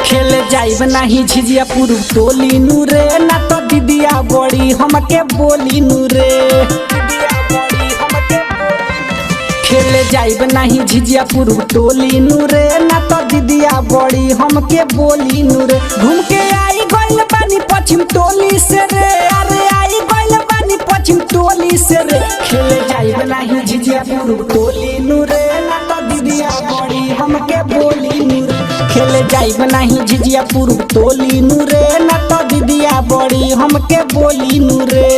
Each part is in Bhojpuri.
खेले जाइब नाही झिझिया पुरु टोली नू रे ना तो दीदिया बड़ी हमके बोली नू रे। खेले जाइब नहीं झिझिया पुरु टोली नू रे ना तो दीदिया बड़ी हमके बोली नू रे। घूम के आई गइल बानी पश्चिम टोली से रे, अरे आई गइल बानी पश्चिम टोली से रे। खेले जाइब नहीं झिझिया पुरु टोली नू रे ना तो दीदिया बड़ी हमके बोली नू रे। खेले जाइब नहीं झिझिया पुरु टोली नू रे ना तो दीदिया बड़ी हमके बोली नू रे।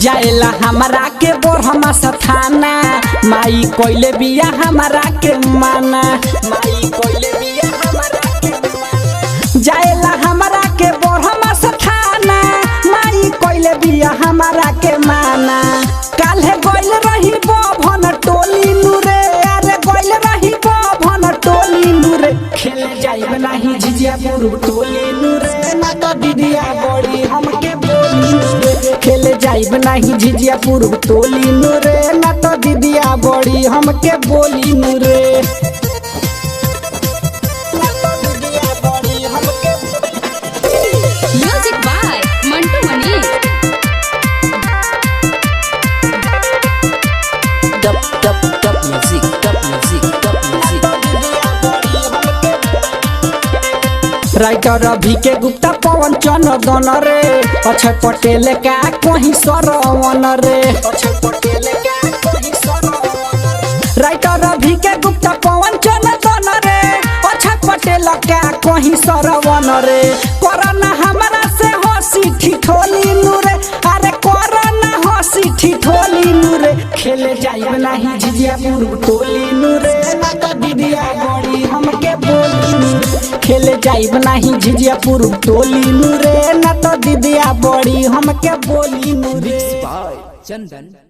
जाएला हमरा के बोरहमा सथाना, माई कोइले बिया हमरा के माना, माई कोइले बिया हमरा के माना। जाएला हमरा के बोरहमा सथाना, माई कोइले बिया हमरा के माना। काल्हे गइल रही बभन टोली नू रे, अरे गइल रही बभन टोली नू रे। खेले जाइब नाही झिझिया पुरु टोली नू रे ना तो दीदिया बड़ी हमके बोली नू रे। खेले जाइब नहीं झिझिया पुरु टोली नू रे ना तो दीदिया बड़ी हमके बोली नू रे। Music by Mantu Mani. Writer Abhi K Gupta पवन चंदन रे, अक्षय पटेल का कहीं सरवन रे। राइटर अभी के गुप्ता पवन चंदन रे, अक्षय पटेल का कहीं सरवन रे। कोरोना हमरा से हंसी ठिठोली नू रे, अरे कोरोना हंसी ठिठोली नू रे। खेले जाइब नहीं झिझिया पुरु टोली नू रे ना तो दीदिया बड़ी हमके बोली नू रे। खेले जाइब नहीं झिझिया पुरु टोली नू रे ना तो दीदिया बड़ी हमके बोली नू रे। चंदन।